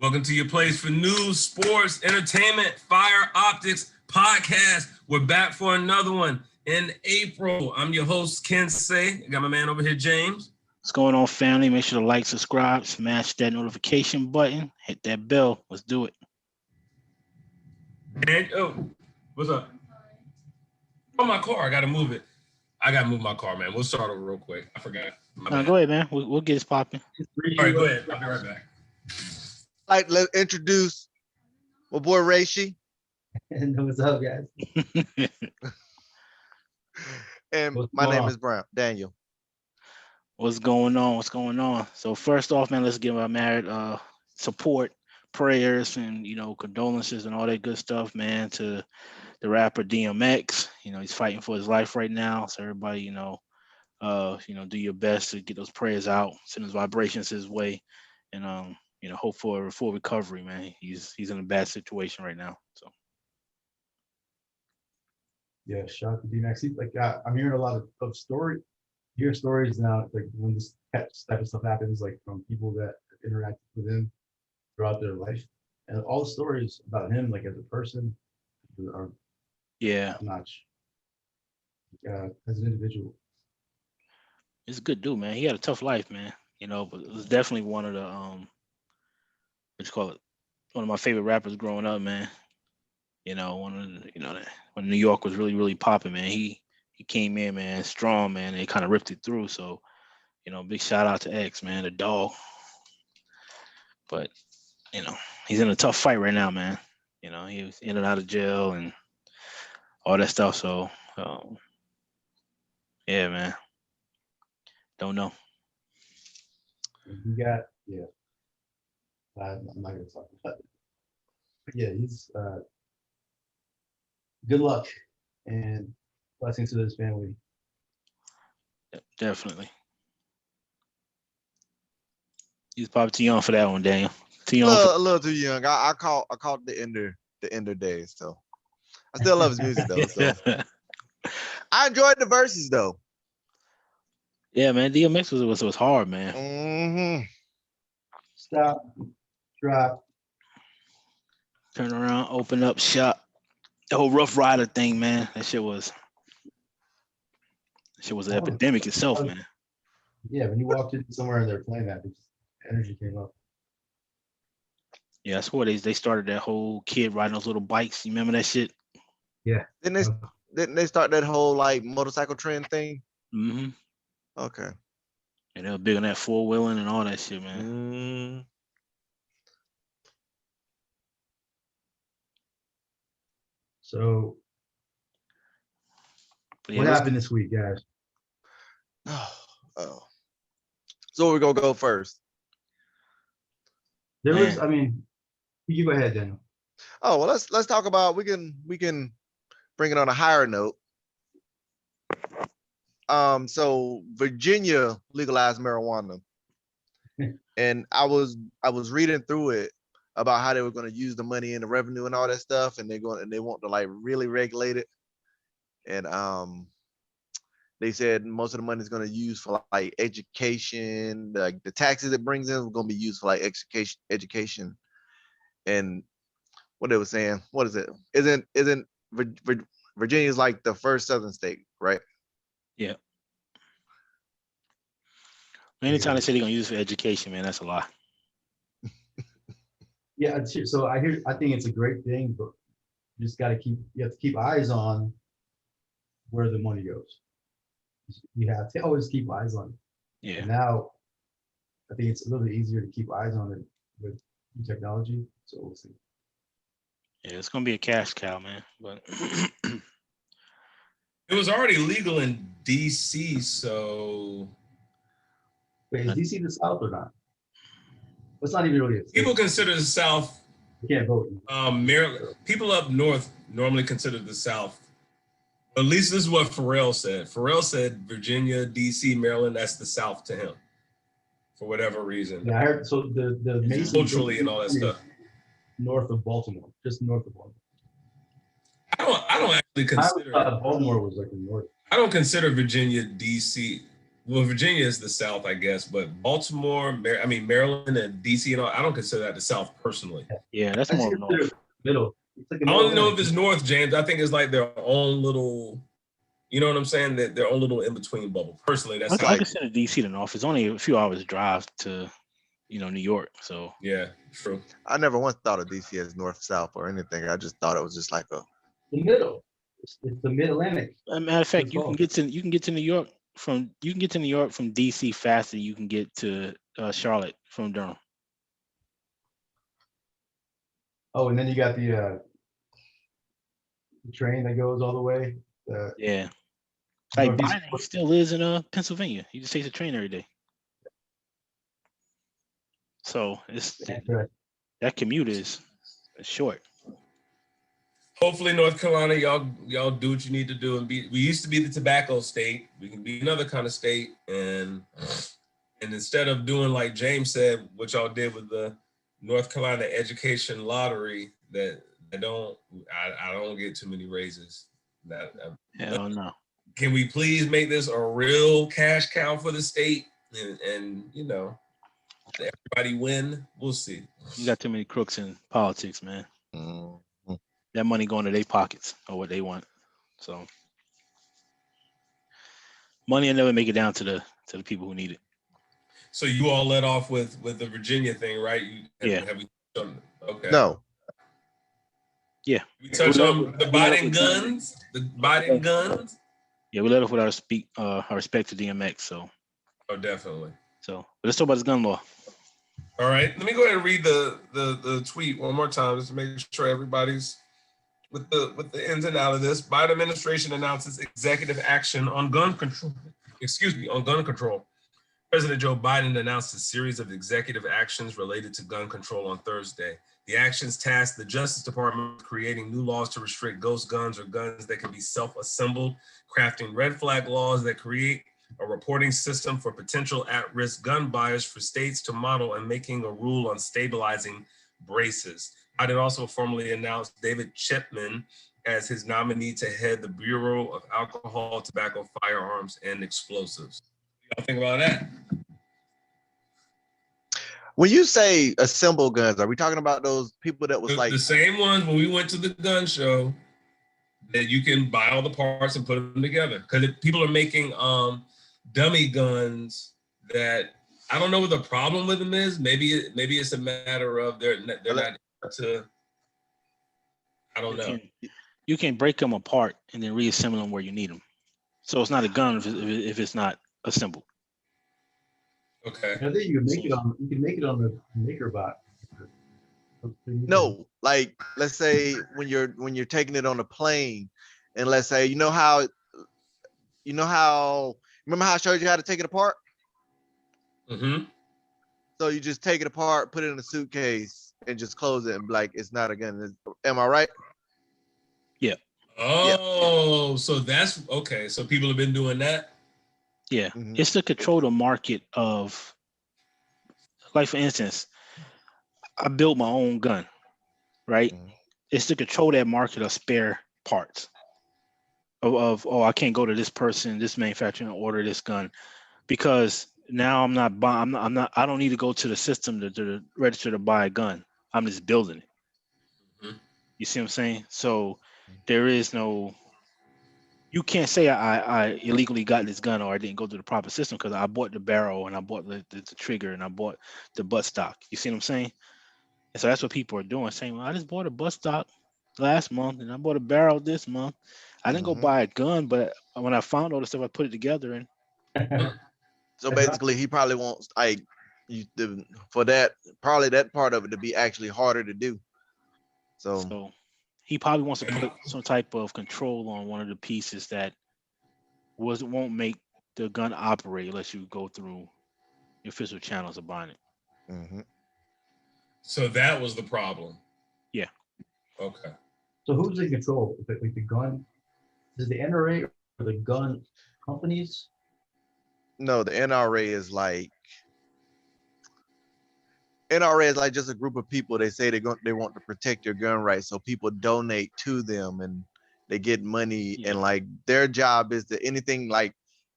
Welcome to your place for news, sports, entertainment, fire optics podcast. We're back for another one in April. I'm your host, Ken Say. I got my man over here, James. What's going on, family? Make sure to like, subscribe, smash that notification button, hit that bell. Let's do it. And what's up? Oh, my car. I got to move it. I got to move my car, man. We'll start over real quick. I forgot. Go ahead, man. We'll get this popping. All right, go ahead. I'll be right back. All right, let's introduce my boy Reishi. And what's up, guys? And my name is Daniel. What's going on? What's going on? So first off, man, let's give our married support, prayers, and condolences and all that good stuff, man, to the rapper DMX. He's fighting for his life right now. So everybody, do your best to get those prayers out, send his vibrations his way, and hope for a full recovery, man. He's in a bad situation right now. So yeah, shout out to DMX. I'm hearing a lot of stories now, like when this type of stuff happens, like from people that interact with him throughout their life, and all the stories about him, like as a person, are top-notch. As an individual, he's a good dude, man. He had a tough life, man. But it was definitely one of the one of my favorite rappers growing up, man. When New York was really, really popping, man. He came in, man, strong, man. And he kind of ripped it through. So, big shout out to X, man, the dog. But, he's in a tough fight right now, man. He was in and out of jail and all that stuff. So, yeah, man. Don't know. he got I'm not gonna talk about it. But yeah, he's good luck and blessings to his family. Yeah, definitely. He's probably too young for that one, Daniel. Too young. A little too young. I caught the ender days, so I still love his music though. So I enjoyed the verses though. Yeah, man. DMX was hard, man. Mm-hmm. Stop, drop, Turn around, open up shop. The whole Rough Rider thing, man. That shit was an epidemic itself, man. Yeah, when you walked in somewhere and they're playing that, energy came up. Yeah, that's where they started that whole kid riding those little bikes. You remember that shit? Yeah. Didn't they start that whole like motorcycle trend thing? Mm-hmm. Okay. And they were big on that four-wheeling and all that shit, man. So what happened this week, guys? Oh. So we're gonna go first. There was, you go ahead, Daniel. Oh well, let's talk about we can bring it on a higher note. So Virginia legalized marijuana, and I was reading through it about how they were going to use the money and the revenue and all that stuff, and they want to like really regulate it, and they said most of the money is going to use for like education, like the taxes it brings in are going to be used for like education, and what they were saying, what is it? Isn't Virginia's like the first southern state, right? Yeah. Anytime they say they're gonna use it for education, man, that's a lie. Yeah, so I think it's a great thing, but you have to keep eyes on where the money goes. You have to always keep eyes on it. Yeah. And now I think it's a little bit easier to keep eyes on it with technology. So we'll see. Yeah, it's gonna be a cash cow, man. But It was already legal in DC, so. Wait, is DC the South or not? It's not even really a state. People consider the South. You can't vote. Maryland. People up north normally consider the South. At least this is what Pharrell said. Pharrell said Virginia, DC, Maryland, that's the South to him, for whatever reason. Yeah, I heard. So the Mason culturally and all that stuff. North of Baltimore, just north of Baltimore. I don't actually consider Baltimore was like the north. I don't consider Virginia DC. well, Virginia is the South, I guess, but Baltimore, Maryland and DC and all, I don't consider that the South personally. Yeah, that's I more consider north. it middle. It's like a I middle don't know if Atlantic. it's North, James. I think it's like their own little, you know what I'm saying? That their own little in between bubble. Personally, that's I how. consider DC the north. It's only a few hours drive to, New York. So Yeah, true. I never once thought of DC as north, south, or anything. I just thought it was just like a. The middle. It's the mid Atlantic. as a matter of fact, Good you call. can get to New York from DC faster than you can get to Charlotte from Durham. Oh, and then you got the train that goes all the way. Yeah. Like Northeast Biden, he still lives in Pennsylvania. He just takes a train every day. So that commute is short. Hopefully, North Carolina, y'all do what you need to do and be. We used to be the tobacco state. We can be another kind of state, and instead of doing like James said, what y'all did with the North Carolina education lottery, that I don't get too many raises. Hell no. Can we please make this a real cash cow for the state and everybody win? We'll see. You got too many crooks in politics, man. Mhm. That money going to their pockets or what they want. So money will never make it down to the people who need it. So you all let off with the Virginia thing, right? Yeah. Have we done, okay. No, Yeah. We touch on the Biden guns. Yeah, we let off with our respect to DMX. So Definitely. but let's talk about this gun law. All right. Let me go ahead and read the tweet one more time just to make sure everybody's with the ins and outs of this. Biden administration announces executive action on gun control. On gun control. President Joe Biden announced a series of executive actions related to gun control on Thursday. The actions tasked the Justice Department with creating new laws to restrict ghost guns or guns that can be self-assembled, crafting red flag laws that create a reporting system for potential at-risk gun buyers for states to model, and making a rule on stabilizing braces. Biden also formally announced David Chipman as his nominee to head the Bureau of Alcohol, Tobacco, Firearms, and Explosives. What do y'all think about that? when you say assemble guns, are we talking about those people that was like The same ones when we went to the gun show that you can buy all the parts and put them together? Because people are making dummy guns that I don't know what the problem with them is. Maybe it's a matter of they're not to. I don't know. You can break them apart and then reassemble them where you need them. So it's not a gun if it's not assembled. Okay. I think you can make it on the MakerBot. no, like let's say when you're taking it on a plane, and let's say remember how I showed you how to take it apart? Mm-hmm. So you just take it apart, put it in a suitcase, and just close it and be like, it's not a gun. Am I right? Yeah. Oh, so that's okay. So people have been doing that. Yeah. Mhm. It's to control the market of, like for instance, I built my own gun, right? Mhm. It's to control that market of spare parts. Of I can't go to this person, this manufacturer, and order this gun because now I'm not buying. I don't need to go to the system to register to buy a gun. I'm just building it. Mhm. You see what I'm saying? So there is no. You can't say I illegally got this gun or I didn't go through the proper system because I bought the barrel and I bought the trigger and I bought the butt stock. You see what I'm saying? And so that's what people are doing, saying, well, I just bought a butt stock last month and I bought a barrel this month. I didn't go Mhm. buy a gun, but when I found all the stuff, I put it together and So basically, he probably wants for that part of it to be actually harder to do. so he probably wants to put some type of control on one of the pieces that won't make the gun operate unless you go through the official channels of buying it. Mhm. So that was the problem. Yeah. Okay. So who's in control? Like the gun? Is the NRA or the gun companies? No, the NRA is like just a group of people. They say they want to protect your gun rights, so people donate to them and they get money. Yeah. And like their job is to anything like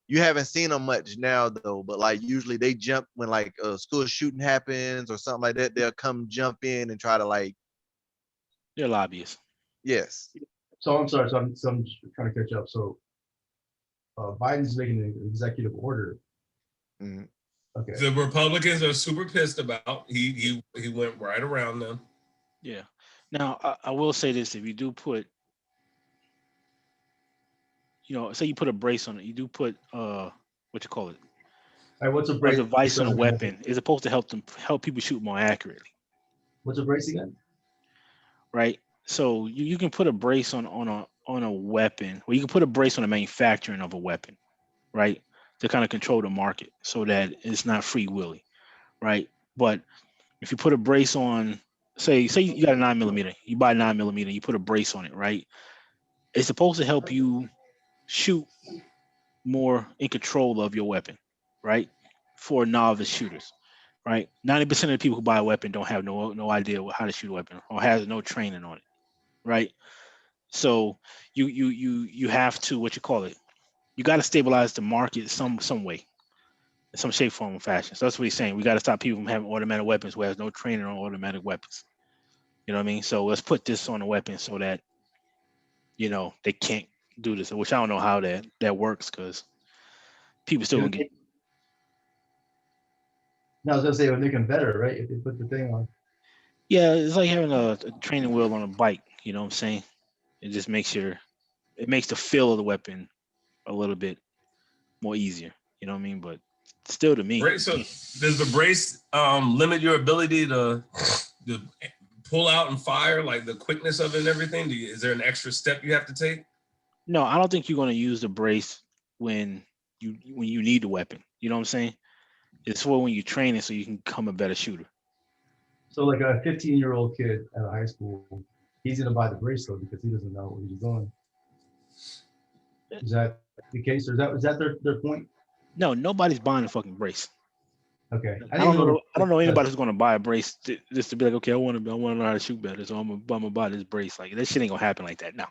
You haven't seen them much now though, but like usually they jump when like a school shooting happens or something like that. They'll come jump in and try to like, They're lobbyists. yes. So I'm sorry. So I'm just trying to catch up. So Biden's making an executive order. Mhm. Okay. The Republicans are super pissed about. He went right around them. Yeah. Now I will say this: if you do put, say you put a brace on it, you do put what you call it, All right, what's a a brace? device on a weapon. It's supposed to help people shoot more accurately, What's a brace again? right? So you can put a brace on a weapon, or you can put a brace on the manufacturing of a weapon, right? To kind of control the market so that it's not free willy, right? But if you put a brace on, say you got a 9mm, you buy a 9mm, you put a brace on it, right? It's supposed to help you shoot more in control of your weapon, right? For novice shooters, right? 90% of the people who buy a weapon don't have no idea how to shoot a weapon or has no training on it, right? So you have to, what you call it, you got to stabilize the market some way, in some shape, form, or fashion. So that's what he's saying. We got to stop people from having automatic weapons who has no training on automatic weapons. You know what I mean? So let's put this on a weapon so that they can't do this. Which I don't know how that works, because people still gonna get. No, I was gonna say it would make them better, right? If they put the thing on. Yeah, it's like having a training wheel on a bike. You know what I'm saying? It just makes the feel of the weapon a little bit more easier. You know what I mean? But still, to me, Brace. So does the brace limit your ability to pull out and fire, like the quickness of it and everything? Is there an extra step you have to take? no, I don't think you're gonna use the brace when you need the weapon. You know what I'm saying? It's for when you train it so you can become a better shooter. So like a 15-year-old kid at a high school, he's gonna buy the brace though because he doesn't know what he's doing. Is that the case, or is that their point? No, nobody's buying a fucking brace. Okay. I don't know anybody who's gonna buy a brace just to be like, okay, I want to learn how to shoot better, so I'm gonna buy this brace. Like, that shit ain't gonna happen like that. No.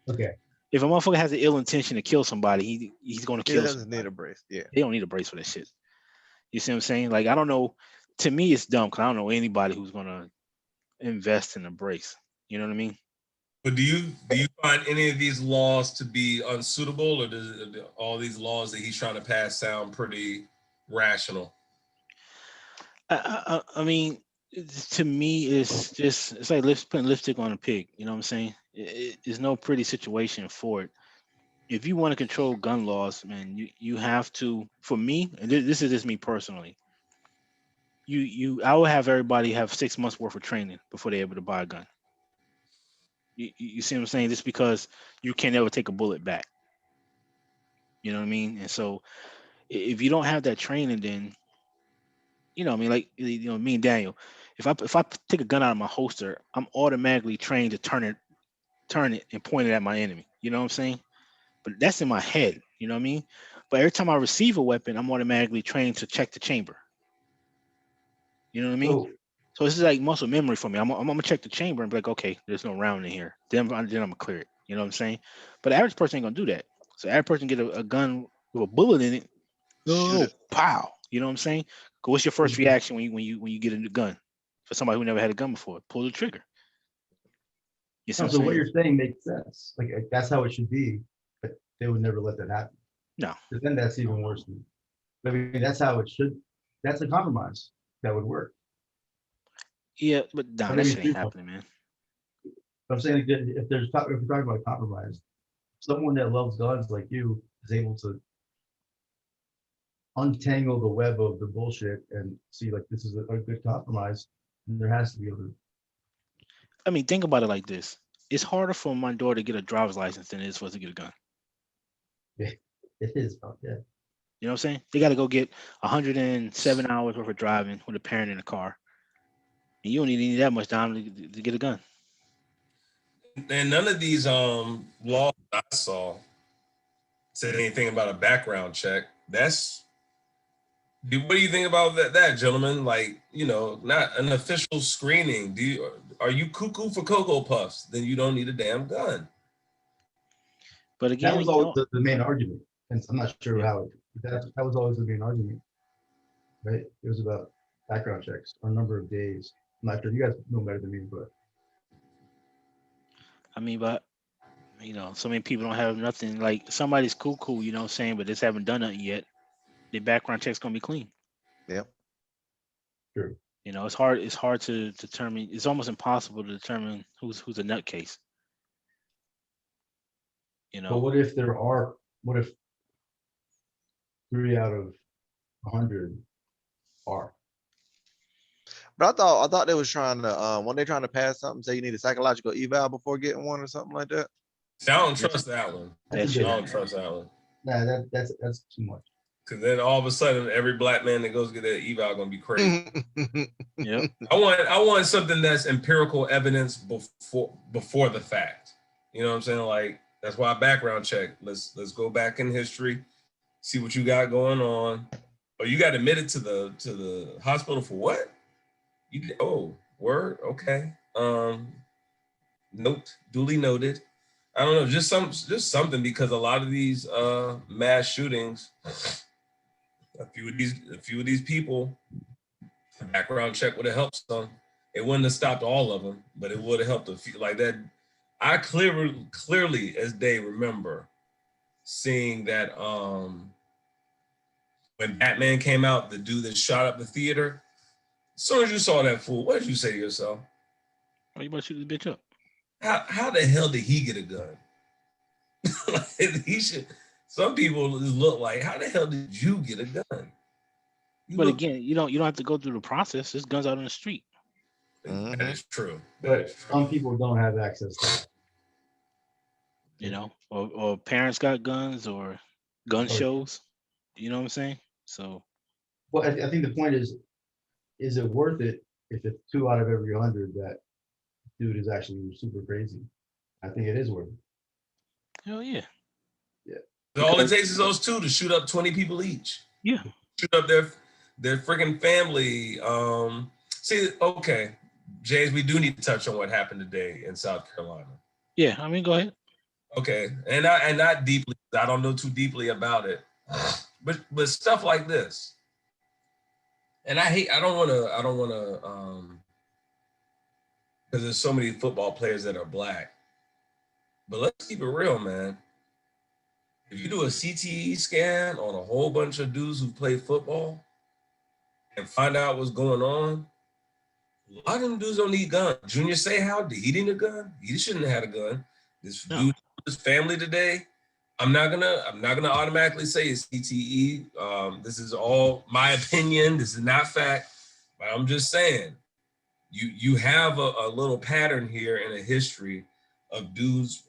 Okay. If a motherfucker has an ill intention to kill somebody, he's gonna He kill doesn't somebody. need a brace. Yeah. They don't need a brace for that shit. You see what I'm saying? Like, I don't know. To me, it's dumb because I don't know anybody who's gonna invest in a brace. You know what I mean? But do you find any of these laws to be unsuitable, or does all these laws that he's trying to pass sound pretty rational? I mean, to me, it's like putting lipstick on a pig. You know what I'm saying? It's no pretty situation for it. If you want to control gun laws, man, you have to. For me, and this is just me personally. I will have everybody have 6 months worth of training before they're able to buy a gun. You see what I'm saying? Just because you can't ever take a bullet back. You know what I mean? And so if you don't have that training, then what I mean, like, me and Daniel, if I take a gun out of my holster, I'm automatically trained to turn it and point it at my enemy. You know what I'm saying? But that's in my head. You know what I mean? But every time I receive a weapon, I'm automatically trained to check the chamber. You know what I mean? So this is like muscle memory for me. I'm gonna check the chamber and be like, okay, there's no round in here. Then I'm gonna clear it. You know what I'm saying? But the average person ain't gonna do that. So average person get a gun with a bullet in it. Shoot Oh, it. pow! You know what I'm saying? What's your first reaction when you get a new gun? For somebody who never had a gun before, pull the trigger. You see No, what so I'm what saying? you're saying makes sense. Like that's how it should be, but they would never let that happen. No. But then that's even worse. I mean, that's how it should. That's a compromise that would work. Yeah, but nah, that shit ain't happening, man. I'm saying, like, if we're talking about compromise, someone that loves guns like you is able to untangle the web of the bullshit and see like this is a good compromise. And there has to be other. I mean, think about it like this: it's harder for my daughter to get a driver's license than it is for us to get a gun. It is, yeah. You know what I'm saying? They got to go get 107 hours worth of driving with a parent in the car, and you don't even need that much time to get a gun. And none of these laws I saw said anything about a background check. What do you think about that, gentlemen? Like, not an official screening. Are you cuckoo for Cocoa Puffs? Then you don't need a damn gun. But That again, was always the main argument. And I'm not sure how that was always gonna be an argument, right? It was about background checks or number of days. I'm not sure. You guys know better than me, but I mean, but so many people don't have nothing. Like somebody's cool, you know what I'm saying, but just haven't done nothing yet. Their background check's gonna be clean. Yep. true. It's hard. It's hard to determine. It's almost impossible to determine who's a nutcase. But what if what if 3 out of 100 are? But I thought they was trying to when they're trying to pass something, say you need a psychological eval before getting one or something like that. See, I don't trust that one. I That's don't trust that one. Nah, that's too much. Cause then all of a sudden, every black man that goes get that eval gonna be crazy. Yep. I want something that's empirical evidence before the fact. You know what I'm saying? Like that's why I background check. Let's go back in history, see what you got going on. Oh, you got admitted to the hospital for what? Word, okay. Note, duly noted. I don't know, just something, because a lot of these mass shootings, a few of these people, background check would have helped some. It wouldn't have stopped all of them, but it would have helped a few. Like that, I clearly as day remember seeing that when Batman came out, the dude that shot up the theater. As soon as you saw that fool, what did you say to yourself? Oh, you about to shoot this bitch up? How the hell did he get a gun? Like, he should. Some people look like, how the hell did you get a gun? But again, you don't have to go through the process. There's guns out on the street. That is true. But some people don't have access to that. Or parents got guns or gun Oh. shows. You know what I'm saying? So, Well, I think the point is it worth it if it's 2 out of every 100 that dude is actually super crazy? I think it is worth it. hell yeah. All it takes is those two to shoot up 20 people each. Yeah. Shoot up their freaking family. Okay, James, we do need to touch on what happened today in South Carolina. Yeah, I mean, go ahead. Okay, and not deeply. I don't know too deeply about it, but stuff like this. And I don't want to, because there's so many football players that are black. But let's keep it real, man. If you do a CTE scan on a whole bunch of dudes who play football and find out what's going on, a lot of them dudes don't need guns. Junior Seau, did he need a gun? He shouldn't have had a gun. This dude, his family today, I'm not gonna automatically say it's CTE. This is all my opinion. This is not fact, but I'm just saying, you have a little pattern here in a history of dudes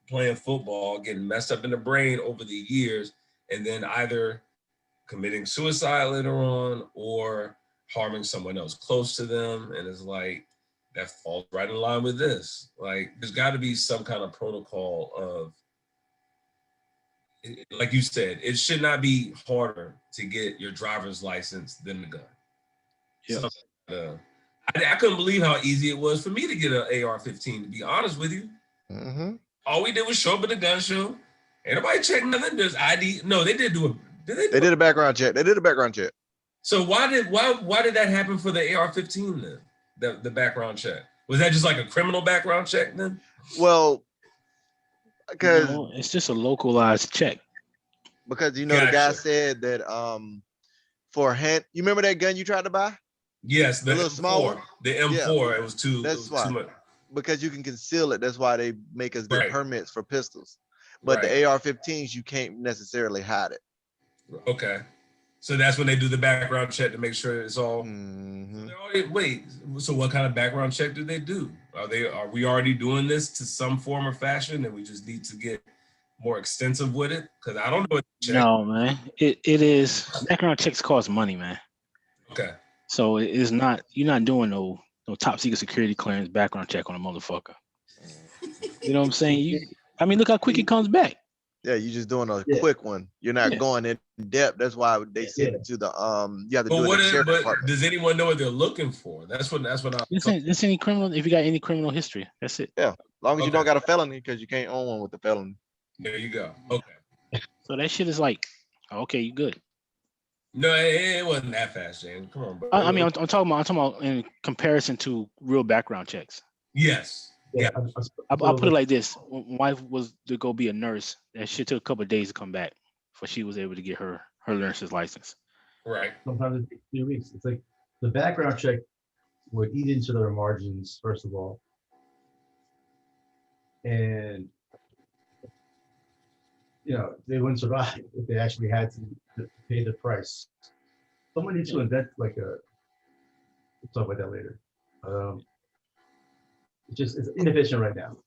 playing football, getting messed up in the brain over the years, and then either committing suicide later on or harming someone else close to them. And it's like, that falls right in line with this. Like, there's got to be some kind of protocol of, like you said, it should not be harder to get your driver's license than the gun. Yeah. So, I couldn't believe how easy it was for me to get an AR-15, to be honest with you. Mm-hmm. All we did was show up at the gun show. Ain't nobody check nothing. There's ID. No, they did do a. They did a background check. So why did that happen for the AR-15 then? The background check, was that just like a criminal background check then? Well, because it's just a localized check. Because the guy Gotcha. said that for hand, you remember that gun you tried to buy? Yes, the little M4, small one? the M4. Yeah. It was too. That's it was why. too much. Because you can conceal it. That's why they make us get Right. permits for pistols. But Right. the AR-15s, you can't necessarily hide it. Okay, so that's when they do the background check to make sure it's all. Mhm. Wait, so what kind of background check do they do? Are we already doing this to some form or fashion, and we just need to get more extensive with it? Because I don't know what to check. No, man. It is, background checks cost money, man. Okay. So it is not, you're not doing no top secret security clearance background check on a motherfucker. You know what I'm saying? Look how quick it comes back. Yeah, you're just doing a Yeah. quick one. You're not Yeah. going in depth. That's why they send it to the you have to do it in the sheriff department. Does anyone know what they're looking for? That's what I'm. This any criminal, if you got any criminal history, that's it. As long as you Okay. don't got a felony, because you can't own one with a felony. There you go. Okay. So that shit is like, okay, you good. No, it wasn't that fast, James. Come on, bro. I mean, I'm talking about in comparison to real background checks. Yes. Yeah, Yeah. I'll put it like this: when my wife was to go be a nurse, that shit took a couple of days to come back, before she was able to get her nurse's license. Right. sometimes it takes 2 weeks. It's like the background check would eat into their margins, first of all. And they wouldn't survive if they actually had to pay the price. Someone needs to invent like we'll talk about that later. It's inefficient right now.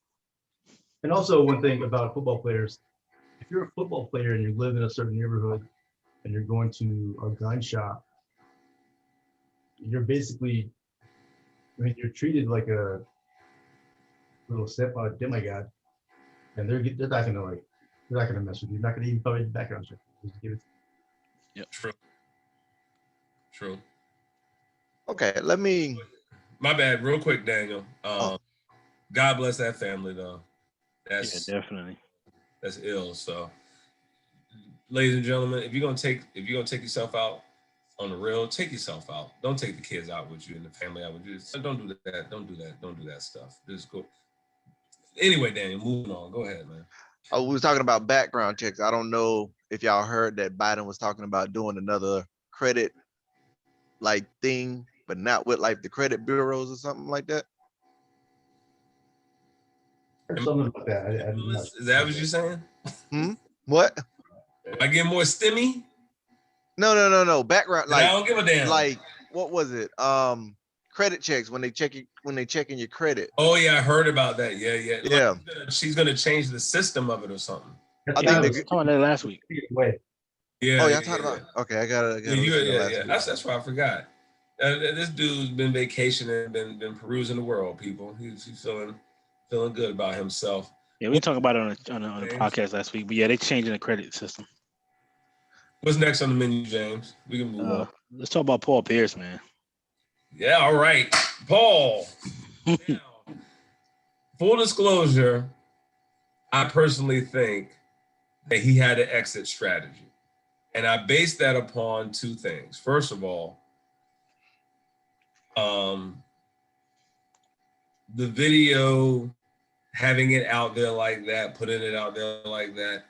And also one thing about football players, if you're a football player and you live in a certain neighborhood and you're going to a gun shop, you're basically, you're treated like a little demigod, and they're not gonna mess with you. They're not gonna even cover your background check. Just give it. Yep. True. Okay, let me. My bad. Real quick, Daniel. God bless that family, though. Yeah, definitely. That's ill. So, ladies and gentlemen, if you're gonna take yourself out on the real, take yourself out. Don't take the kids out with you and the family out with you. Don't do that. Don't do that stuff. Just go. Anyway, Daniel, moving on. Go ahead, man. Oh, we was talking about background checks. I don't know if y'all heard that Biden was talking about doing another credit like thing, but not with like the credit bureaus or something like that. Something like that. Is that what you're saying? What? I get more stimmy? No. Background, like, I don't give a damn. Like, what was it? Credit checks when they checking your credit. Oh yeah, I heard about that. Yeah. Yeah. Like, she's gonna change the system of it or something. I think I was talking about that last week. Yeah. Oh, y'all talked about. Okay, I gotta Yeah. That's why I forgot. This dude's been vacationing, been perusing the world. People, he's feeling good about himself. Yeah, we talked about it on the podcast last week. But yeah, they changing the credit system. What's next on the menu, James? We can move on. Let's talk about Paul Pierce, man. Yeah, all right, Paul. Now, full disclosure, I personally think that he had an exit strategy, and I base that upon two things. First of all, the video, having it out there like that, putting it out there like that,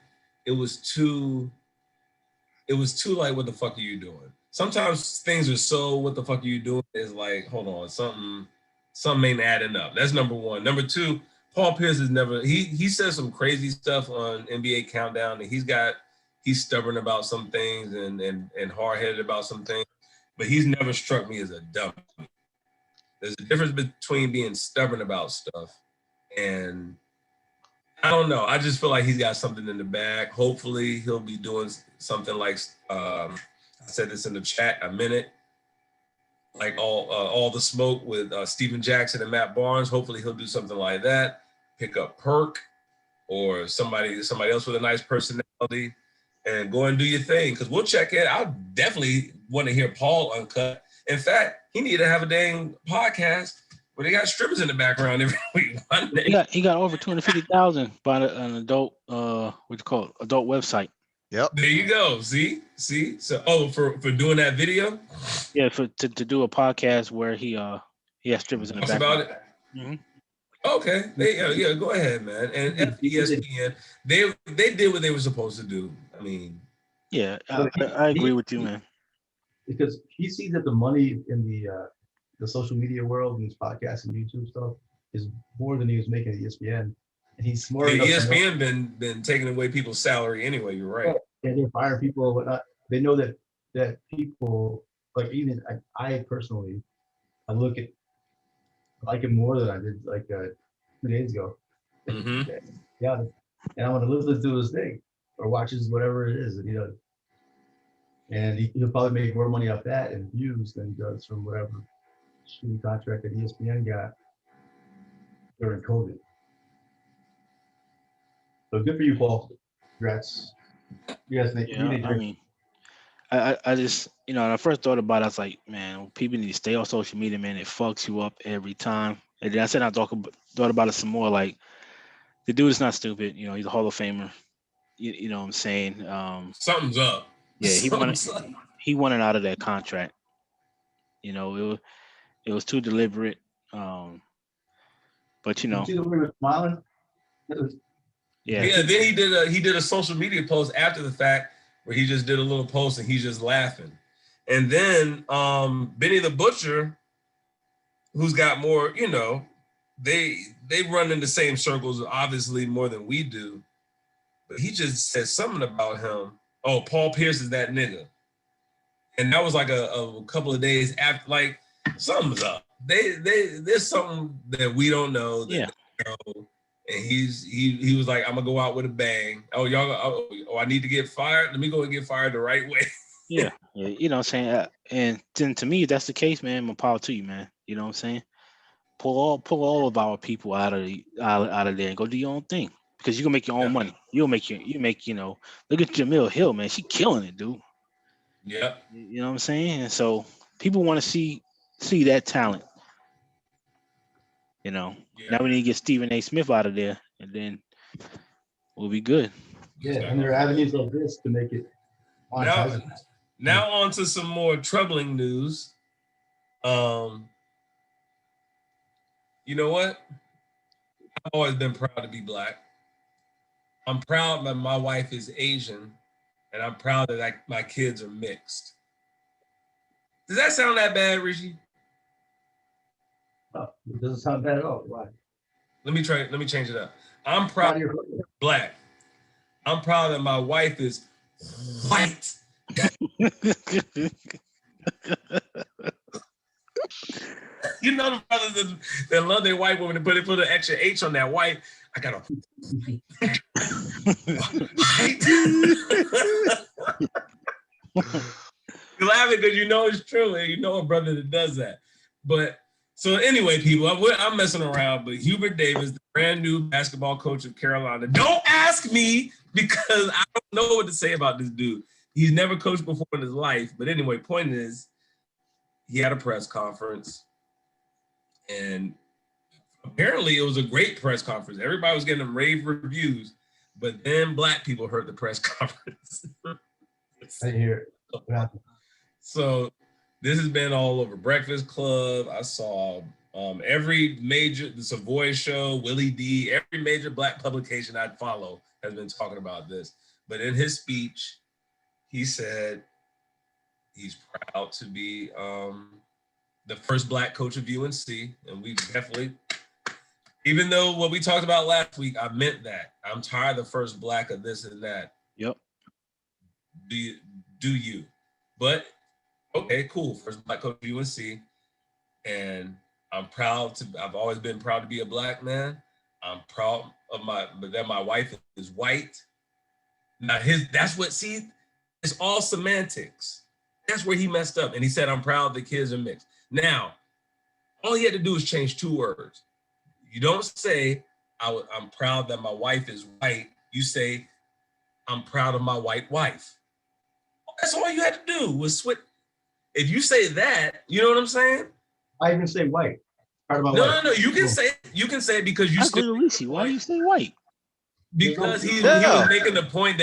it was too like, what the fuck are you doing? Sometimes things are so, what the fuck are you doing? Is like, hold on, something ain't adding up. That's number one. Number two, Paul Pierce is never, he says some crazy stuff on NBA Countdown, and he's stubborn about some things and hard-headed about some things, but he's never struck me as a dummy. There's a difference between being stubborn about stuff and, I don't know. I just feel like he's got something in the bag. Hopefully he'll be doing something like, I said this in the chat a minute, like all the smoke with Steven Jackson and Matt Barnes. Hopefully he'll do something like that. Pick up Perk or somebody else with a nice personality and go and do your thing. Because we'll check it. I definitely want to hear Paul uncut. In fact, he need to have a dang podcast where they got strippers in the background every week. He got over 250,000 by an adult adult website. Yep. There you go. See. So for doing that video. Yeah, to do a podcast where he has strippers in the background. About it. Mm-hmm. Okay. Yeah. Go ahead, man. And ESPN, they did what they were supposed to do. I mean. Yeah, I agree with you, man. Because he sees that the money in the social media world and his podcasts and YouTube stuff is more than he was making at ESPN. And he's smart enough. ESPN been taking away people's salary anyway. You're right. Yeah, they're firing people and whatnot. They know that people, like, even I personally, I like him more than I did like 2 days ago. Mm-hmm. Yeah, and I want to listen to his thing or watch his whatever it is that he does. And he'll probably make more money off that and views than he does from whatever shitty contract that ESPN got during COVID. So good for you, Paul. Congrats. You guys I mean, I just, when I first thought about it, I was like, man, people need to stay on social media, man. It fucks you up every time. And then I said, thought about it some more. Like, the dude is not stupid. He's a Hall of Famer. you know what I'm saying? Something's up. Yeah, Something's up. he wanted out of that contract. It was too deliberate. But You see the way he was smiling? It was- yeah. Yeah, then he did a social media post after the fact where he just did a little post and he's just laughing. And then Benny the Butcher, who's got more, they run in the same circles, obviously more than we do. But he just said something about him. Oh, Paul Pierce is that nigga. And that was like a couple of days after, like, something's up. There's something that we don't know. That Yeah. they know. And he was like, I'm gonna go out with a bang. Oh, y'all, I need to get fired. Let me go and get fired the right way. Yeah, you know what I'm saying? And then to me, if that's the case, man, more power to you, man. You know what I'm saying? Pull all of our people out of there and go do your own thing. Because you can make your own money. Look at Jamil Hill, man. She killing it, dude. Yep. You know what I'm saying? And so people want to see that talent. Now we need to get Stephen A. Smith out of there, and then we'll be good. Yeah, and there are avenues like this to make it monetizable. Now on to some more troubling news. You know what? I've always been proud to be Black. I'm proud that my wife is Asian, and I'm proud that my kids are mixed. Does that sound that bad, Rishi? Oh, it doesn't sound bad at all. Why? Let me change it up. I'm proud of Black. I'm proud that my wife is white. You know the brothers that love their white woman and put an extra H on that white. I got a white. You're laughing because you know it's true, and you know a brother that does that. But so anyway, people, I'm messing around. But Hubert Davis, the brand new basketball coach of Carolina, don't ask me because I don't know what to say about this dude. He's never coached before in his life. But anyway, point is, he had a press conference, and apparently it was a great press conference. Everybody was getting rave reviews, but then Black people heard the press conference. I hear it. What happened? So this has been all over Breakfast Club. I saw every major, the Savoy Show, Willie D, every major Black publication I'd follow has been talking about this. But in his speech, he said he's proud to be the first Black coach of UNC. And we definitely, even though what we talked about last week, I meant that. I'm tired of the first Black of this and that. Yep. Do you? But okay, cool. First Black coach of UNC. And I've always been proud to be a Black man. I'm proud of that my wife is white. Now it's all semantics. That's where he messed up. And he said, I'm proud the kids are mixed. Now, all he had to do is change 2 words. You don't say, I'm proud that my wife is white. You say, I'm proud of my white wife. That's all you had to do was switch. If you say that, you know what I'm saying? I even say white. Part of my No. life. You can say it because you still. Why do you say white? Because he was making the point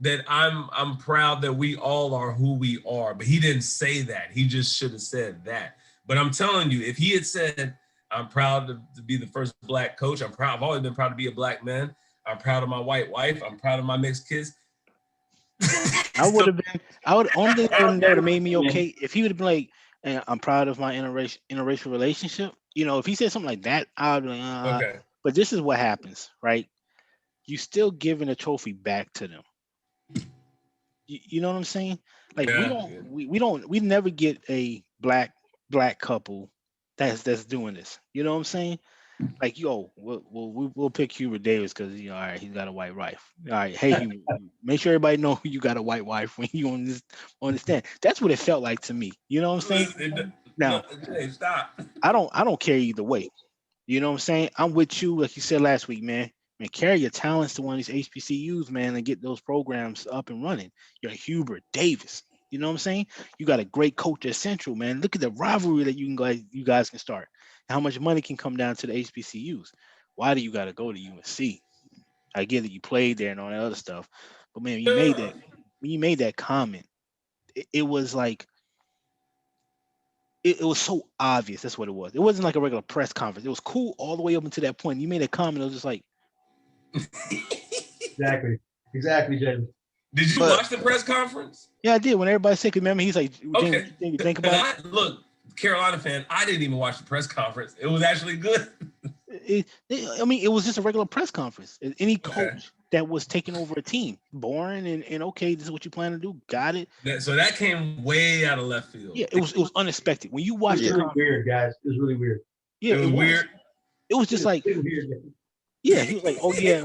that I'm proud that we all are who we are, but he didn't say that. He just should have said that. But I'm telling you, if he had said, I'm proud to be the first Black coach. I've always been proud to be a Black man. I'm proud of my white wife. I'm proud of my mixed kids. I would only thing that would have made me okay if he would have been like, hey, I'm proud of my interracial relationship. If he said something like that, I would be like, okay. But this is what happens, right? You still giving a trophy back to them. You know what I'm saying? Like we never get a black couple that's doing this. You know what I'm saying? Like, we'll pick Hubert Davis because all right, he's got a white wife. All right, hey, Hubert, make sure everybody know you got a white wife when you understand. That's what it felt like to me. You know what I'm saying? Now, stop. I don't care either way. You know what I'm saying? I'm with you, like you said last week, man. Man, carry your talents to one of these HBCUs, man, and get those programs up and running. You're Hubert Davis. You know what I'm saying? You got a great coach at Central, man. Look at the rivalry that you guys can start. How much money can come down to the HBCUs? Why do you got to go to UNC? I get that you played there and all that other stuff, but man, Yeah. when you made that comment, it was like it was so obvious. That's what it was. It wasn't like a regular press conference. It was cool all the way up until that point. You made a comment. It was just like, Exactly, James. Did you But- watch the press conference? yeah, I did. When everybody said, remember, he's like, James, Okay. you think about it? Look, Carolina fan, I didn't even watch the press conference. It was actually good. I mean, it was just a regular press conference. Any Okay. coach that was taking over a team, boring and okay, this is what you plan to do. Got it. So that came way out of left field. Yeah, it was unexpected. When you watch It's the really conference, weird, guys. It was really weird. yeah, it was weird. It was just like, It was weird. yeah, he was like, oh yeah,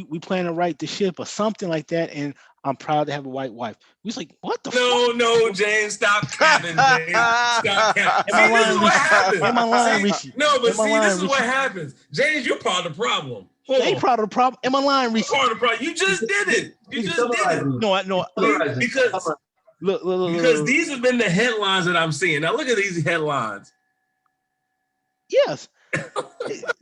we plan to right the ship or something like that, and I'm proud to have a white wife. We was like, what the fuck? No, James, stop capping, James. Stop capping. Am I See, this is lying, what Rishi? happens. Am I lying, See, Rishi? no, but Am I see, lying, this is what Rishi? happens. James, you're part of the problem. Hold I ain't on. proud of the problem. Am I lying, You're Rishi? part of the problem. You just did it. You just did it. No, no. Because Look. these have been the headlines that I'm seeing. Now look at these headlines. Yes.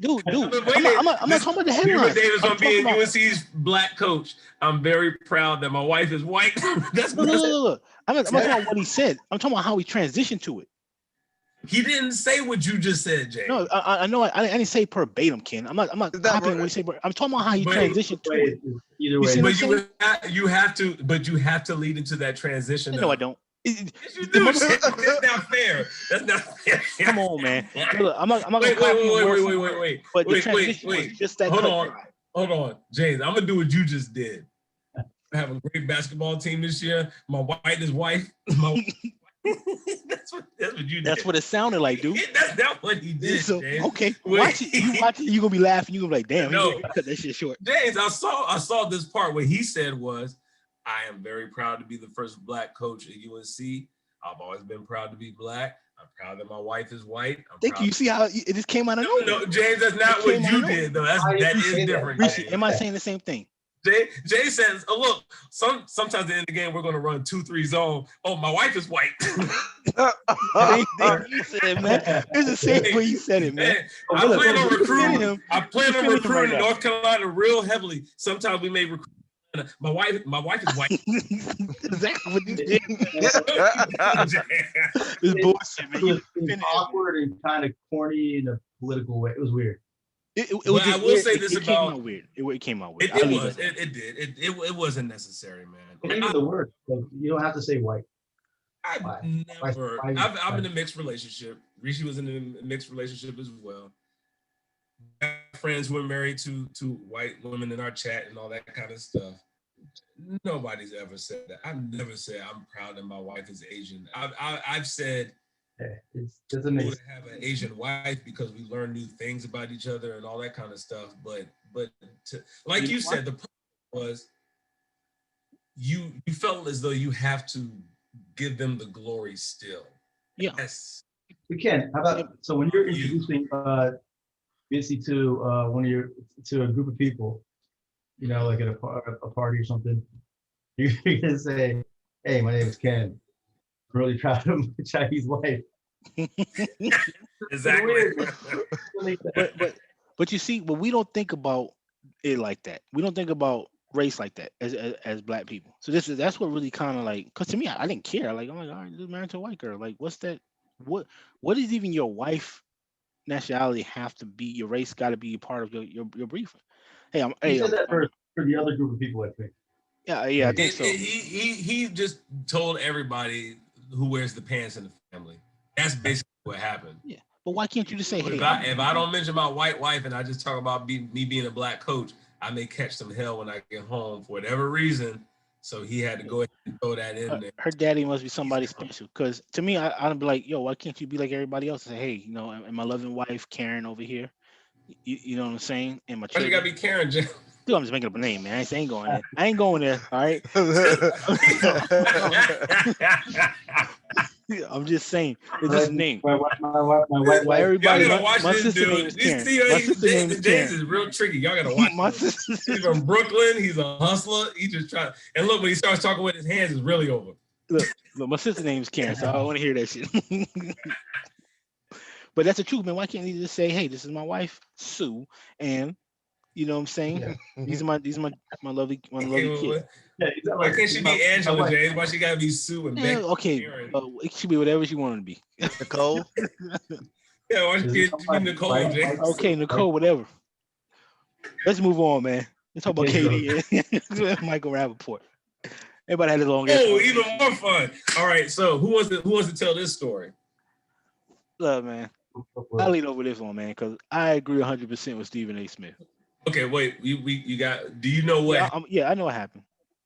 Dude. Wait, I'm not talking about the Hubert headlines. Davis I'm on being talking about- UNC's black coach. I'm very proud that my wife is white. That's Look. I'm not talking about what he said. I'm talking about how he transitioned to it. He didn't say what you just said, James. No, I know. I didn't say verbatim, Ken. I'm not Is that copying right? what he said. But I'm talking about how he But- transitioned to it. Either You way, see what But you have to lead into that transition. No, I don't. Yes, you do. That's not fair. That's not fair. Come on, man. Look, I'm not gonna Wait, copy him word for word, wait. But the Wait, transition was wait. just that. Hold cut on. dry. Hold on, James. I'm gonna do what you just did. I have a great basketball team this year. My whitest wife. That's what you did. That's what it sounded like, dude. That's not what he did, So, James. okay, Wait. watch it. You watch it. You gonna be laughing. You gonna be like, damn. No. He cut that shit short. James, I saw this part where he said was, I am very proud to be the first black coach at UNC. I've always been proud to be black. I'm proud that my wife is white. Thank you. You see how it just came out of nowhere? No, James, that's not It what came out you of nowhere. did, though. That is different. Rishi, James. am I saying the same thing? Jay says, oh, look, sometimes at the end of the game, we're going to run 2-3 zone. Oh, my wife is white. Same thing you said, man. It's the same way you said it, man. Man, I Look, plan on you recruiting. him. I plan on You finish him right recruiting now. North Carolina real heavily. Sometimes we may recruit. My wife is white. Exactly what you did. It's bullshit, man. It You was finished. awkward and kind of corny in a political way. It was weird. It Well, was I just will weird. say this it came about- out weird. It came out weird. It I'll leave was. it. It did. It wasn't necessary, man. It ain't even the word. Like, you don't have to say white. I've never. I've been in a mixed relationship. Rishi was in a mixed relationship as well. I have friends who are married to white women in our chat and all that kind of stuff. Nobody's ever said that. I've never said I'm proud that my wife is Asian. I've said It doesn't cool make to have an Asian wife because we learn new things about each other and all that kind of stuff. But like you said, the problem was you felt as though you have to give them the glory still. Yeah. Yes. We can. How about so when you're introducing Vinci to to a group of people, you know, like at a party or something, you're gonna say, "Hey, my name is Ken. I'm really proud of my Chinese wife." Exactly. But you see, but we don't think about it like that. We don't think about race like that as black people. So that's what really kind of like, because to me, I didn't care. Like, I'm like, all right, just married to a white girl. Like, what's that? What is even your wife nationality have to be? Your race got to be a part of your briefing. Hey, You said that for the other group of people, I think. yeah, I think so. He just told everybody who wears the pants in the family. That's basically what happened. Yeah, but why can't you just say, hey, If I don't mention my white wife and I just talk about me being a black coach, I may catch some hell when I get home for whatever reason. So he had to go ahead and throw that in there. her daddy must be somebody special? Because to me, I'd be like, yo, why can't you be like everybody else and say, hey, you know, and my loving wife Karen over here, you know what I'm saying? And my Why you children. gotta be Karen, Jim? Dude, I'm just making up a name, man. I ain't going there. I ain't going there. All right. I'm just saying. It's just a name. My white wife. Everybody, Y'all gotta watch my this sister name dude. is You Karen. see, My sister name is James Karen. is real tricky. Y'all gotta watch My him. sister. He's from Brooklyn. He's a hustler. He just trying. And look, when he starts talking with his hands, it's really over. Look, my sister name is Karen, so I don't want to hear that shit. But that's the truth, man. Why can't you just say, hey, this is my wife, Sue, and You know what I'm saying? Yeah. These are my lovely Okay, kids. Yeah, he's not why like can't she he's be not- he's not Angela, like- James? Why she gotta be Sue and Yeah, Becky? okay, Aaron? it should be whatever she wanted to be. Nicole. Yeah, why she Is it can't somebody be Nicole, like- James? Okay, Nicole, whatever. Let's move on, man. Let's talk about Yeah, KD and Michael Rappaport. Everybody had a long Oh, even more fun. All right, so who wants to tell this story? Look, man. I'll lead over this one, man, because I agree 100% with Stephen A. Smith. Okay, wait. You got? Do you know what? Yeah, I know what happened.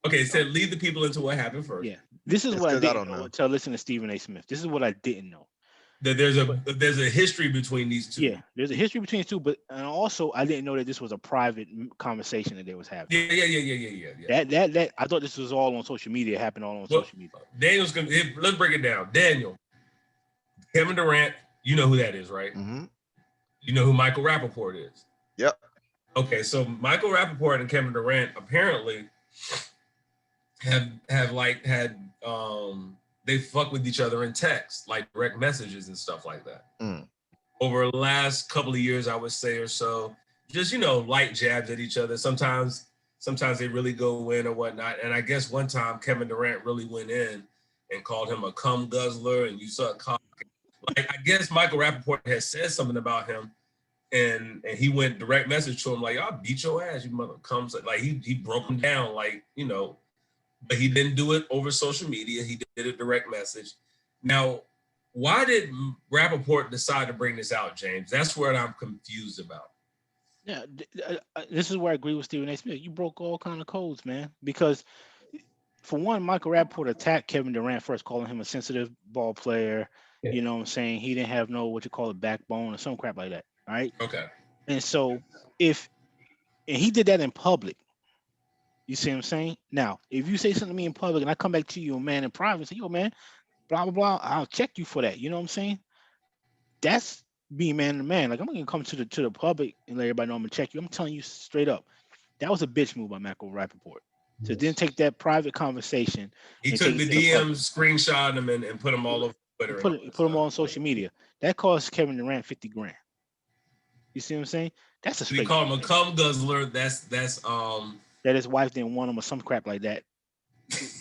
Okay, so lead the people into what happened first. Yeah, this is It's what I 'cause I didn't don't know know. until I listened to Stephen A. Smith. This is what I didn't know. That there's a history between these two. Yeah, there's a history between the two, but and also I didn't know that this was a private conversation that they was having. Yeah. That I thought this was all on social media. It happened all on social media. Daniel's gonna let's break it down. Daniel, Kevin Durant, you know who that is, right? Mm-hmm. You know who Michael Rappaport is. Yep. Okay, so Michael Rappaport and Kevin Durant apparently have they fuck with each other in text, like direct messages and stuff like that. Over the last couple of years, I would say, or so, just light jabs at each other. Sometimes they really go in or whatnot. And I guess one time Kevin Durant really went in and called him a cum guzzler, and you saw cock. Like, I guess Michael Rappaport had said something about him, and he went direct message to him like, "I'll beat your ass, you mother cum." Like he broke him down, like, but he didn't do it over social media. He did a direct message. Now, why did Rappaport decide to bring this out, James? That's what I'm confused about. Yeah, this is where I agree with Stephen A. Smith. You broke all kind of codes, man. Because for one, Michael Rappaport attacked Kevin Durant first, calling him a sensitive ball player. Yeah. You know what I'm saying? He didn't have no backbone or some crap like that. Right. Okay. And so and he did that in public. You see what I'm saying? Now, if you say something to me in public and I come back to you, man, in private and say, yo, man, blah, blah, blah, I'll check you for that. You know what I'm saying? That's being man to man. Like, I'm going to come to the public and let everybody know I'm going to check you. I'm telling you straight up. That was a bitch move by Michael Rappaport. To then take that private conversation. He took the DMs, screenshot them, and put them all over Twitter. Put them all on social media. That cost Kevin Durant $50,000. You see what I'm saying? That's a straight. We call him a cum guzzler. That's that his wife didn't want him or some crap like that.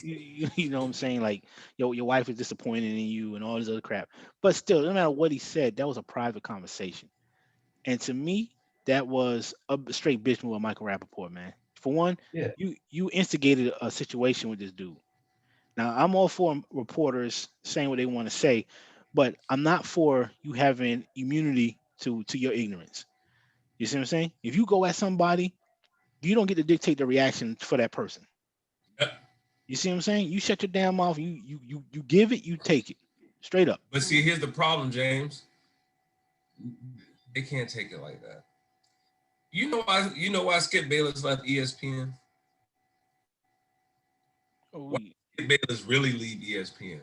You know what I'm saying? Like, your wife is disappointed in you and all this other crap. But still, no matter what he said, that was a private conversation. And to me, that was a straight bitch move of Michael Rappaport, man. For one, Yeah. you instigated a situation with this dude. Now, I'm all for reporters saying what they want to say, but I'm not for you having immunity to your ignorance. You see what I'm saying? If you go at somebody, you don't get to dictate the reaction for that person. Yep. You see what I'm saying? You shut your damn mouth. You give it, you take it, straight up. But see, here's the problem, James. They can't take it like that. You know why Skip Bayless left ESPN? Why did Skip Bayless really leave ESPN?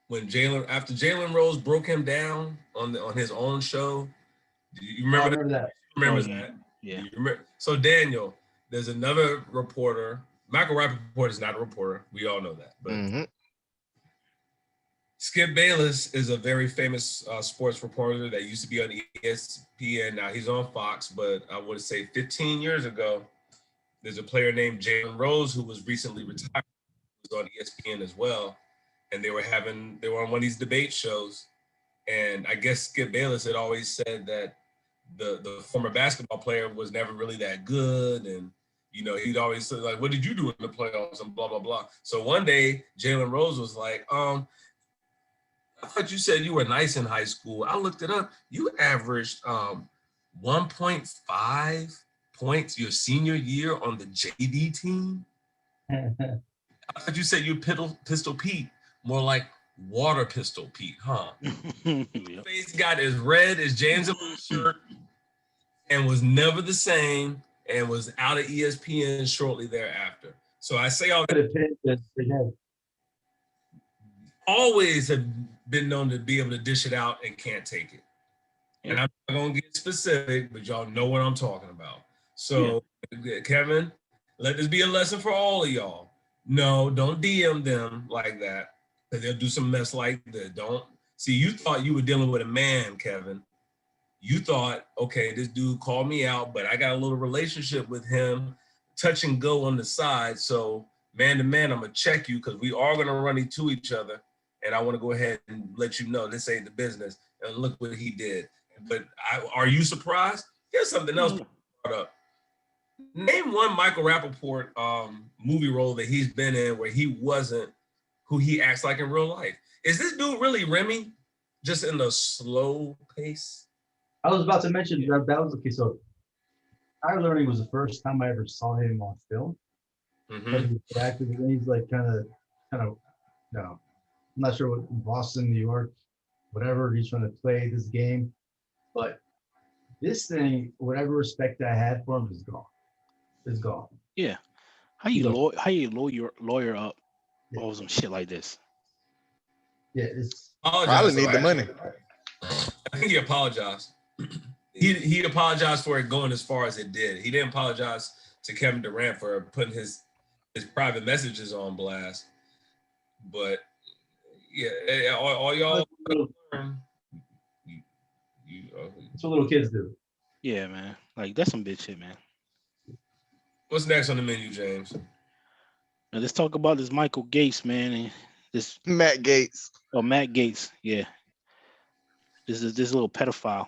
When after Jalen Rose broke him down on his own show, do you remember that? Remember that? Yeah. So Daniel, there's another reporter. Michael Rappaport is not a reporter. We all know that. But Skip Bayless is a very famous sports reporter that used to be on ESPN. Now he's on Fox, but I would say 15 years ago, there's a player named Jalen Rose who was recently retired. He was on ESPN as well. And they were on one of these debate shows. And I guess Skip Bayless had always said that the former basketball player was never really that good. And, he'd always say, like, what did you do in the playoffs and blah, blah, blah. So one day, Jalen Rose was like, I thought you said you were nice in high school. I looked it up. You averaged 1.5 points your senior year on the JV team. I thought you said you Pistol Pete. More like Water Pistol Pete, huh? Yep. Face got as red as James' shirt and was never the same and was out of ESPN shortly thereafter. So I say all that. Always have been known to be able to dish it out and can't take it. And I'm not going to get specific, but y'all know what I'm talking about. So, Kevin, let this be a lesson for all of y'all. No, don't DM them like that. Because they'll do some mess like that. Don't see. You thought you were dealing with a man, Kevin. you thought, okay, this dude called me out, but I got a little relationship with him, touch and go on the side. So man to man, I'm gonna check you because we are gonna run into each other. And I want to go ahead and let you know this ain't the business. And look what he did. But are you surprised? Here's something else brought up. Name one Michael Rappaport movie role that he's been in where he wasn't who he acts like in real life. Is this dude really Remy? Just in a slow pace? I was about to mention that was okay. So Higher Learning was the first time I ever saw him on film. Mm-hmm. And then he's like kind of, you know, I'm not sure what Boston, New York, whatever he's trying to play this game, but this thing, whatever respect I had for him is gone. It's gone. Yeah. How you lawyer up over some shit like this? Yeah, it's Probably need the money. I think he apologized. He apologized for it going as far as it did. He didn't apologize to Kevin Durant for putting his private messages on blast. But yeah, all y'all. That's what little kids do. Yeah, man. Like that's some bitch shit, man. What's next on the menu, James? Now let's talk about this Michael Gates, man, and this Matt Gates. Oh, Matt Gates. Yeah. This little pedophile.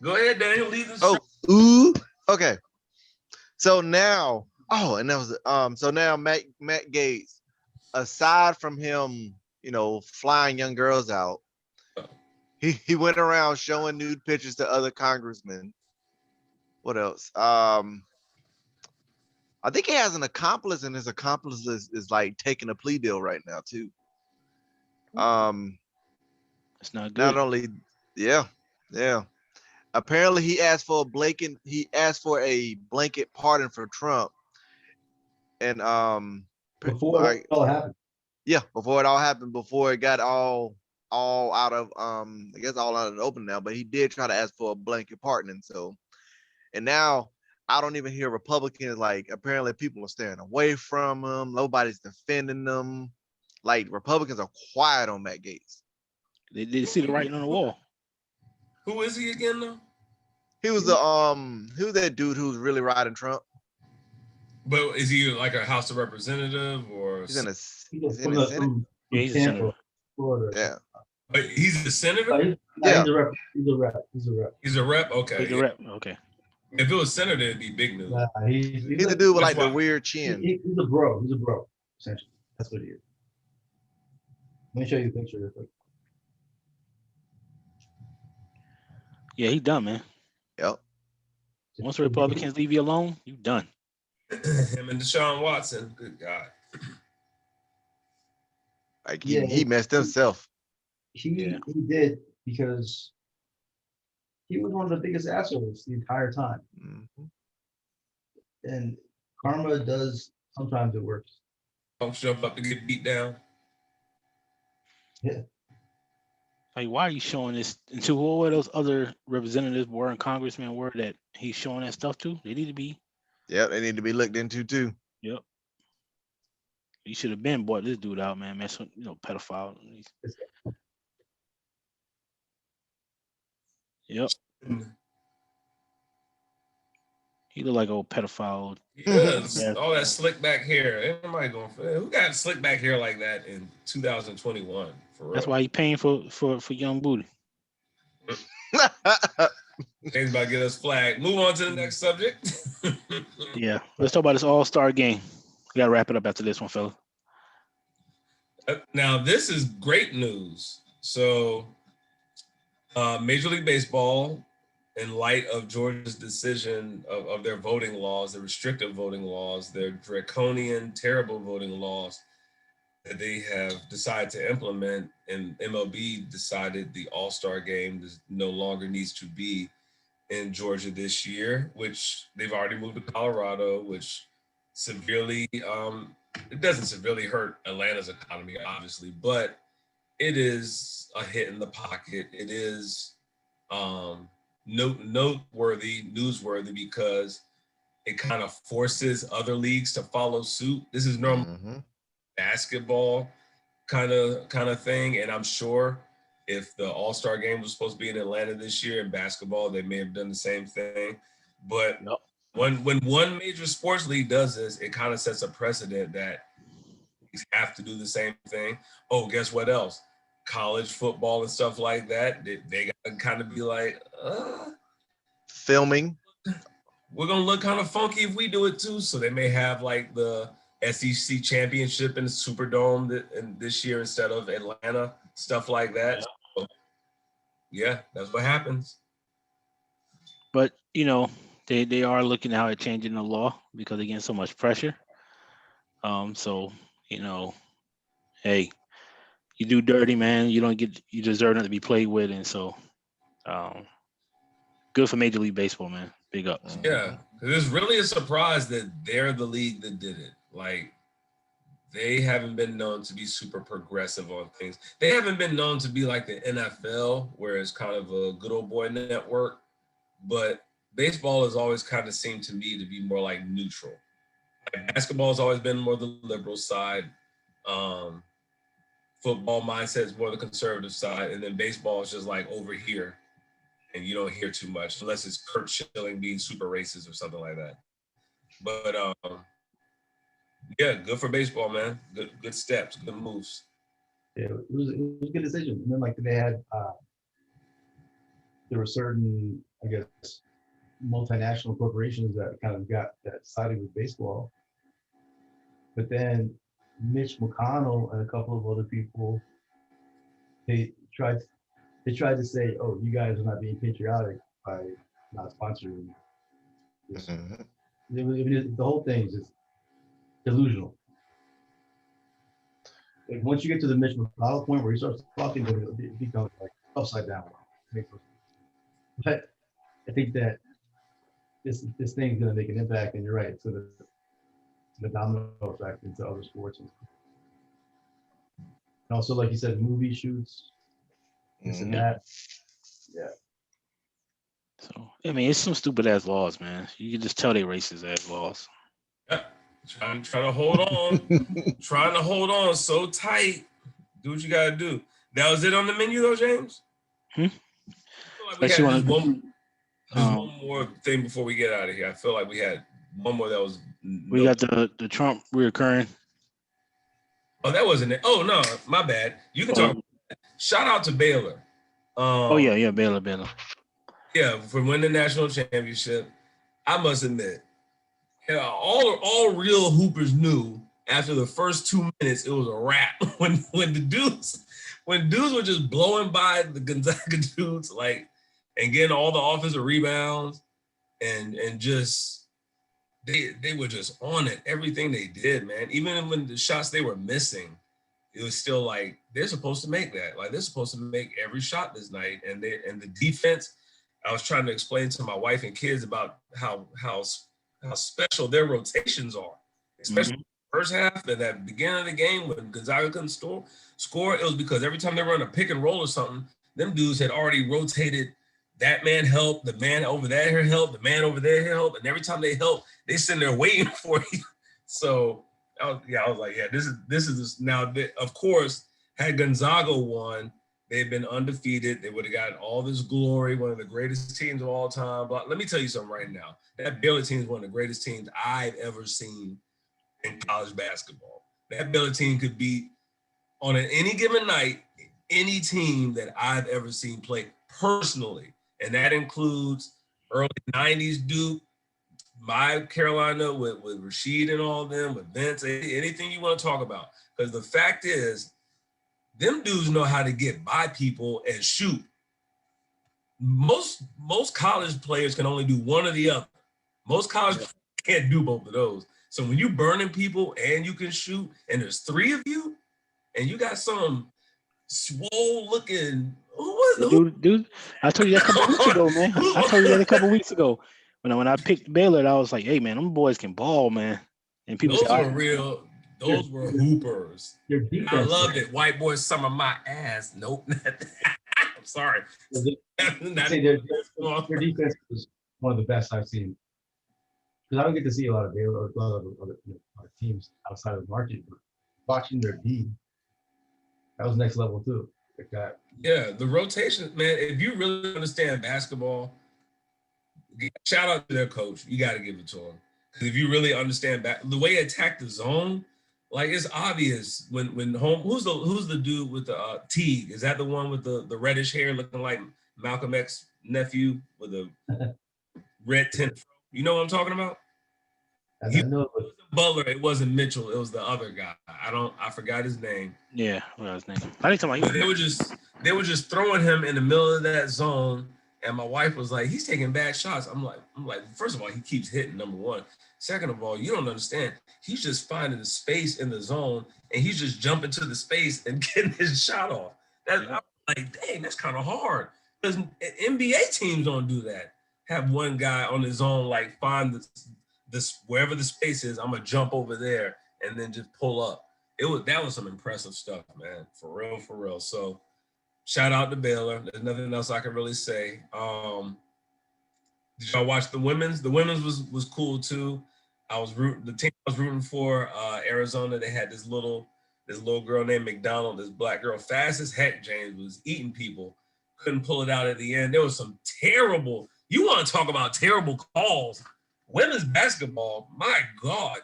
Go ahead, Daniel. Lead this. Okay. So now, and that was so now Matt Gates, aside from him, you know, flying young girls out, he went around showing nude pictures to other congressmen. What else? I think he has an accomplice, and his accomplice is like taking a plea deal right now too. It's not good. Not only, yeah. Apparently, he asked for a blanket pardon for Trump, and before it all happened. Yeah, before it all happened, before it got all out of I guess all out of the open now. But he did try to ask for a blanket pardon, and now I don't even hear Republicans, like, apparently people are staying away from him. Nobody's defending them. Like, Republicans are quiet on Matt Gates. They see the writing on the wall. Who is he again, though? He was who's that dude who's really riding Trump? But is he like a House of Representative or? He's in a He's Senate. Yeah, he's a senator. Florida. Yeah. But he's a senator? Yeah. He's a rep. He's a rep? Okay. He's a rep. Okay. If it was senator, it'd be big news. He's the dude with like the weird chin. He's a bro. He's a bro, essentially. That's what he is. Let me show you the picture real quick. Yeah, he done, man. Yep. Once the Republicans leave you alone, you done. Him and Deshaun Watson. Good God. Like he messed himself. He did, because he was one of the biggest assholes the entire time. Mm-hmm. And karma does, sometimes it works. Don't jump up to get beat down. Yeah. Like, why are you showing this? And to who those other representatives were and congressmen were that he's showing that stuff to? They need to be. Yeah, they need to be looked into too. Yep. You should have been bought this dude out, man. Pedophile. Yep. He look like old pedophile. Yes. All that slick back hair. Everybody going for who got slick back hair like that in 2021? For real. That's why he paying for young booty. Things about to get us flagged. Move on to the next subject. Yeah. Let's talk about this all-star game. We gotta wrap it up after this one, fella. Now, this is great news. So, Major League Baseball, in light of Georgia's decision of their voting laws, the restrictive voting laws, their draconian, terrible voting laws that they have decided to implement, and MLB decided the All-Star game no longer needs to be in Georgia this year, which they've already moved to Colorado, which severely, it doesn't severely hurt Atlanta's economy, obviously, but it is a hit in the pocket. It is newsworthy because it kind of forces other leagues to follow suit. This is normal basketball kind of thing. And I'm sure if the All-Star game was supposed to be in Atlanta this year in basketball, they may have done the same thing. But Yep. when one major sports league does this, it kind of sets a precedent that you have to do the same thing. Oh, guess what else? College football and stuff like that, they got to kind of be like, Filming. we're going to look kind of funky if we do it too. So they may have like the SEC championship in the Superdome this year instead of Atlanta, stuff like that. So, yeah, that's what happens. But, you know, they are looking out at changing the law because they're getting so much pressure. So, you know, hey, you do dirty, man, you deserve not to be played with. And so, good for Major League Baseball, man. Big ups. Yeah, because it's really a surprise that they're the league that did it. Like, they haven't been known to be super progressive on things. They haven't been known to be like the NFL, where it's kind of a good old boy network. But baseball has always kind of seemed to me to be more like neutral. Like, basketball has always been more the liberal side. Football mindset is more the conservative side. And then baseball is just like over here. And you don't hear too much unless it's Kurt Schilling being super racist or something like that. But yeah, good for baseball, man. Good steps, good moves. Yeah, it was a good decision. And then like they had there were certain, I guess, multinational corporations that kind of got that sided with baseball. But then Mitch McConnell and a couple of other people, they tried to say, oh, you guys are not being patriotic by not sponsoring this. The whole thing is just delusional. Like, once you get to the Mitch McConnell point where he starts talking, it becomes like upside down. But I think that this thing's going to make an impact, and you're right. So the domino effect into other sports. And also, like you said, movie shoots, this and that. Yeah. So, I mean, it's some stupid ass laws, man. You can just tell they racist ass laws. Yeah. Trying to hold on. Trying to hold on so tight. Do what you got to do. That was it on the menu, though, James? Hmm? Like we had one more thing before we get out of here. I feel like we had one more that was. We got the Trump reoccurring. Oh, that wasn't it. Oh, no, my bad. You can talk. Shout out to Baylor. Baylor. Yeah, for winning the national championship. I must admit, all real hoopers knew after the first 2 minutes it was a wrap. When dudes were just blowing by the Gonzaga dudes, like, and getting all the offensive rebounds, and just they were just on it. Everything they did, man. Even when the shots they were missing, it was still like they're supposed to make that. Like, they're supposed to make every shot this night. And the defense. I was trying to explain to my wife and kids about how special their rotations are, especially in the first half and that beginning of the game when Gonzaga couldn't score. It was because every time they run a pick and roll or something, them dudes had already rotated. That man helped, the man over there helped, the man over there helped, and every time they help, they sitting there waiting for you. So I was like, yeah, this is now. Of course, had Gonzaga won, they've been undefeated. They would have gotten all this glory, one of the greatest teams of all time. But let me tell you something right now. That Baylor team is one of the greatest teams I've ever seen in college basketball. That Baylor team could beat, on any given night, any team that I've ever seen play personally. And that includes early 90s Duke, my Carolina with Rasheed and all of them, with Vince, anything you want to talk about. Because the fact is, them dudes know how to get by people and shoot. Most college players can only do one or the other. Most college players can't do both of those. So when you burning people and you can shoot, and there's three of you, and you got some swole looking dude. I told you that a couple weeks ago, man. I told you that a couple weeks ago. When I picked Baylor, I was like, hey man, them boys can ball, man. And people those were real. Those were hoopers. I loved it. White boys summer my ass. Nope. I'm sorry. Their defense was one of the best I've seen. Because I don't get to see a lot of Baylor or a lot of other teams outside of the market. But watching their D, That was next level too. Like that. Yeah, the rotation, man. If you really understand basketball, shout out to their coach. You got to give it to him. Because if you really understand the way he attacked the zone, like it's obvious when home. Who's the dude with the Teague? Is that the one with the reddish hair, looking like Malcolm X nephew with a red tint? You know what I'm talking about? I know, but Butler. It wasn't Mitchell. It was the other guy. I forgot his name. Yeah, what was his name? I didn't tell my. But they were just throwing him in the middle of that zone, and my wife was like, "He's taking bad shots." I'm like, first of all, he keeps hitting, number one. Second of all, you don't understand. He's just finding the space in the zone, and he's just jumping to the space and getting his shot off. I'm like, dang, that's kind of hard. Because NBA teams don't do that. Have one guy on his own, like find this wherever the space is, I'm gonna jump over there and then just pull up. That was some impressive stuff, man. For real. So shout out to Baylor. There's nothing else I can really say. Did y'all watch the women's? The women's was cool too. The team I was rooting for, Arizona, they had this little girl named McDonald, this black girl, fast as heck, James, was eating people. Couldn't pull it out at the end. There was some terrible, you want to talk about terrible calls. Women's basketball, my God.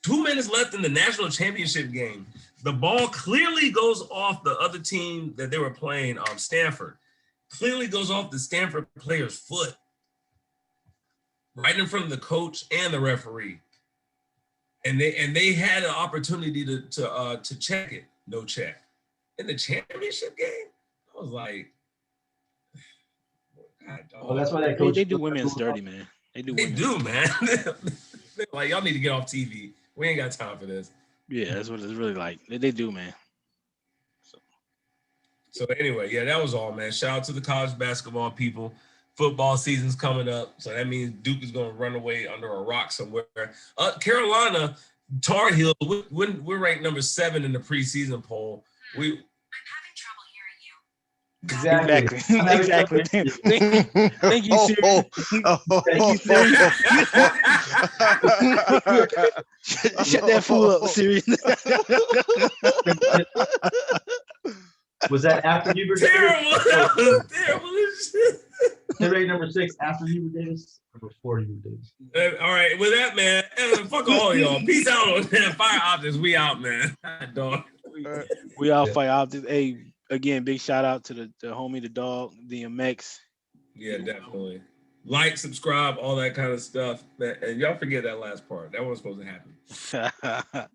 2 minutes left in the national championship game. The ball clearly goes off the other team that they were playing, Stanford. Clearly goes off the Stanford player's foot. Right in front of the coach and the referee. And they had an opportunity to check it. No check. In the championship game, I was like, God, well, that's why that coach. They do women's dirty, man. They do, man. They're like, y'all need to get off TV. We ain't got time for this. Yeah, that's what it's really like. They do, man. So anyway, yeah, that was all, man. Shout out to the college basketball people. Football season's coming up, so that means Duke is going to run away under a rock somewhere. Carolina, Tar Heel, we're ranked number 7 in the preseason poll. I'm Exactly. Exactly. Thank you, Siri. Shut that fool up, Siri. Was that after Hubert? Terrible. They're ranked number 6 after Hubert Davis or before Hubert Davis? All right, with that, man, fuck all y'all. Peace out on that. Fire Optics. We out, man. Dog. We all Fire Optics. Hey, again, big shout out to the homie, the dog, DMX. Yeah, definitely. Like, subscribe, all that kind of stuff. And y'all forget that last part. That wasn't supposed to happen.